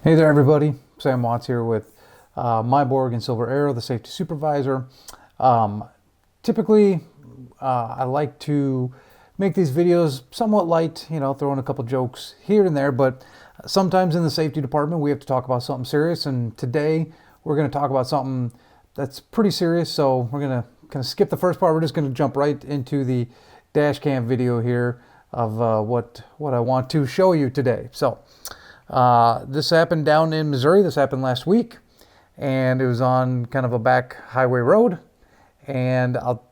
Hey there, everybody. Sam Watts here with Myborg and Silver Arrow, the safety supervisor. Um, Typically, I like to make these videos somewhat light, throw in a couple jokes here and there, but sometimes in the safety department, we have to talk about something serious. And today, we're going to talk about something that's pretty serious. So we're going to kind of skip the first part. We're just going to jump right into the dash cam video here of what I want to show you today. So. This happened down in Missouri. This happened last week, and it was on kind of a back highway road. And I'll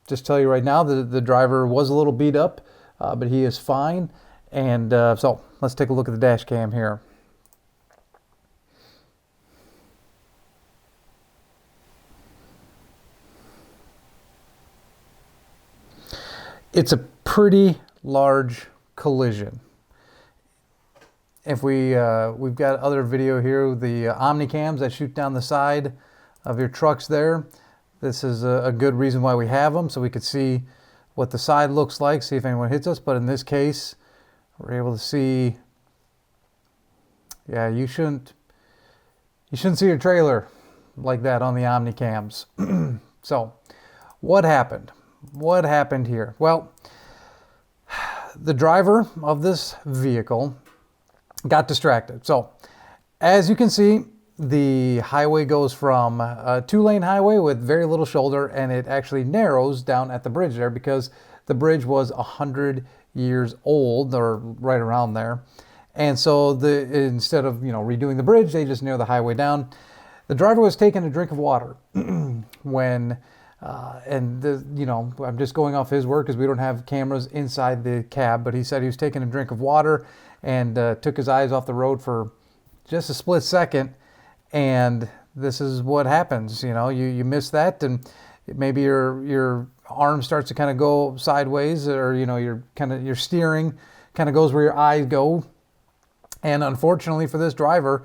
just tell you right now that the driver was a little beat up, but he is fine. And so let's take a look at the dash cam here. It's a pretty large collision. If we've got other video here, the Omnicams that shoot down the side of your trucks there. This is a good reason why we have them, so we could see what the side looks like, see if anyone hits us. But in this case, we're able to see, yeah, you shouldn't see your trailer like that on the Omnicams. So what happened? What happened here? Well, the driver of this vehicle got distracted. So as you can see, the highway goes from a two-lane highway with very little shoulder, and it actually narrows down at the bridge there because the bridge was 100 years old, or right around there. And so instead of redoing the bridge, they just narrow the highway down. The driver was taking a drink of water when I'm just going off his word because we don't have cameras inside the cab, but he said he was taking a drink of water and took his eyes off the road for just a split second. And this is what happens. You miss that, and maybe your arm starts to kind of go sideways, or your steering kind of goes where your eyes go. And unfortunately for this driver,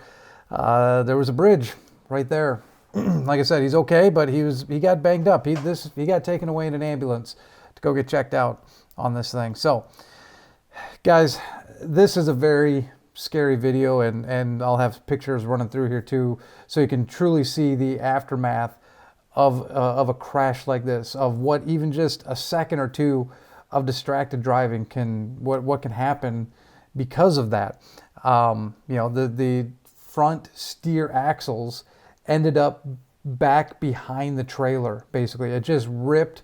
there was a bridge right there. Like I said, he's okay, but he got banged up. He got taken away in an ambulance to go get checked out on this thing. So, guys, this is a very scary video, and I'll have pictures running through here too, so you can truly see the aftermath of a crash like this, of what even just a second or two of distracted driving what can happen because of that. The front steer axles ended up back behind the trailer. Basically, it just ripped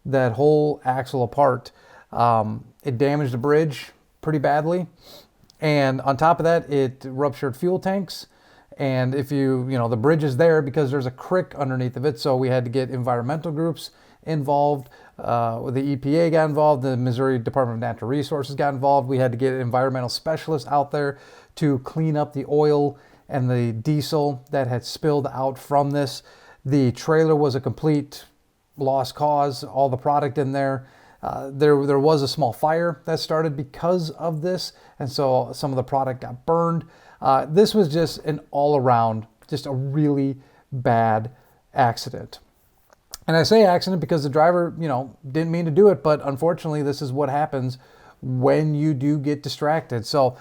that whole axle apart. It damaged the bridge pretty badly, and on top of that, it ruptured fuel tanks. And if the bridge is there because there's a creek underneath of it, so we had to get environmental groups involved. The EPA got involved, the Missouri Department of Natural Resources got involved. We had to get environmental specialists out there to clean up the oil and the diesel that had spilled out from this. The trailer was a complete lost cause, all the product in there. There was a small fire that started because of this, and so some of the product got burned. This was just an all-around, just a really bad accident. And I say accident because the driver, didn't mean to do it, but unfortunately, this is what happens when you do get distracted. So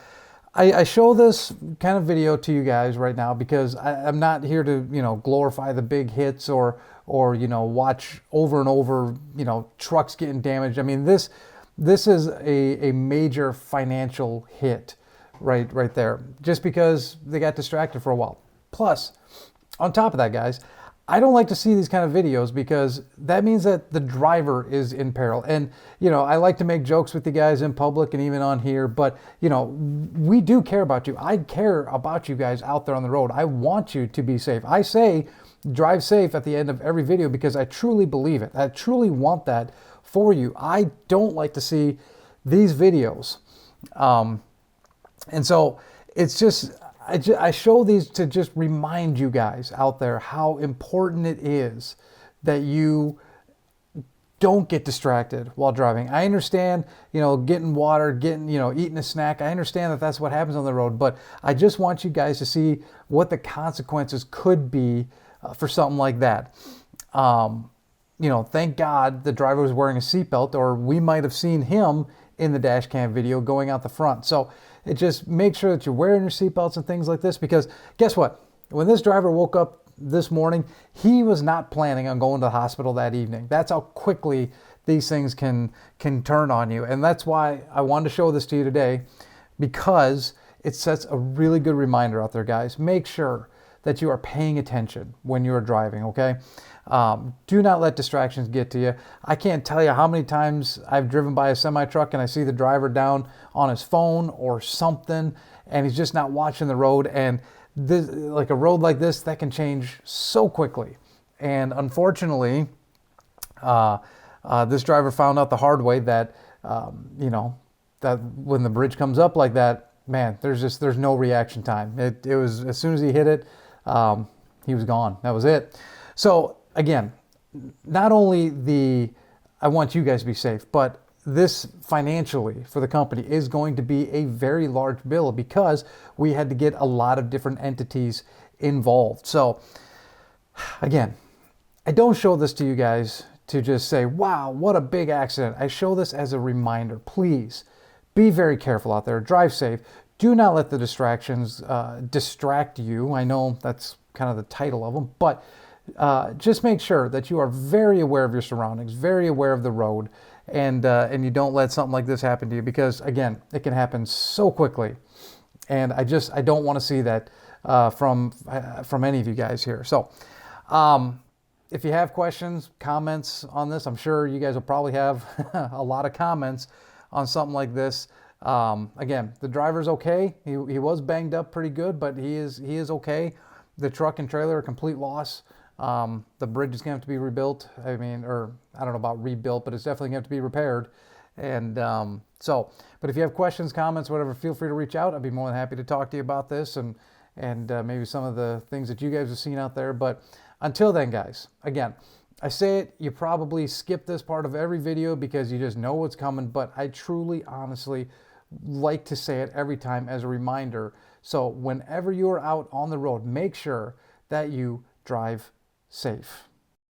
I show this kind of video to you guys right now because I'm not here to, glorify the big hits or watch over and over, trucks getting damaged. I mean, this is a major financial hit right there, just because they got distracted for a while. Plus, on top of that, guys, I don't like to see these kind of videos because that means that the driver is in peril. And, I like to make jokes with you guys in public and even on here, but, we do care about you. I care about you guys out there on the road. I want you to be safe. I say drive safe at the end of every video because I truly believe it. I truly want that for you. I don't like to see these videos. And so it's just, I show these to just remind you guys out there how important it is that you don't get distracted while driving. I understand, getting water, eating a snack. I understand that that's what happens on the road, but I just want you guys to see what the consequences could be for something like that. Thank God the driver was wearing a seatbelt, or we might have seen him in the dash cam video going out the front. So it just make sure that you're wearing your seatbelts and things like this, because guess what? When this driver woke up this morning, he was not planning on going to the hospital that evening. That's how quickly these things can turn on you. And that's why I wanted to show this to you today, because it sets a really good reminder out there, guys. Make sure that you are paying attention when you are driving, okay? Do not let distractions get to you. I can't tell you how many times I've driven by a semi-truck and I see the driver down on his phone or something, and he's just not watching the road. And this, like a road like this, that can change so quickly. And unfortunately, this driver found out the hard way that, that when the bridge comes up like that, man, there's no reaction time. It was, as soon as he hit it, he was gone. That was it. So again, not only I want you guys to be safe, but this financially for the company is going to be a very large bill, because we had to get a lot of different entities involved. So again, I don't show this to you guys to just say, wow, what a big accident. I show this as a reminder. Please be very careful out there. Drive safe. Do not let the distractions distract you. I know that's kind of the title of them, but just make sure that you are very aware of your surroundings, very aware of the road, and you don't let something like this happen to you, because again, it can happen so quickly. And I don't want to see that from any of you guys here. So if you have questions, comments on this, I'm sure you guys will probably have a lot of comments on something like this. Again, the driver's okay. He was banged up pretty good, but he is okay. The truck and trailer are a complete loss. The bridge is going to have to be rebuilt. I mean, or I don't know about rebuilt, but it's definitely going to have to be repaired. And but if you have questions, comments, whatever, feel free to reach out. I'd be more than happy to talk to you about this and maybe some of the things that you guys have seen out there. But until then, guys, again, I say it, you probably skip this part of every video because you just know what's coming, but I truly, honestly like to say it every time as a reminder. So whenever you're out on the road, make sure that you drive safe.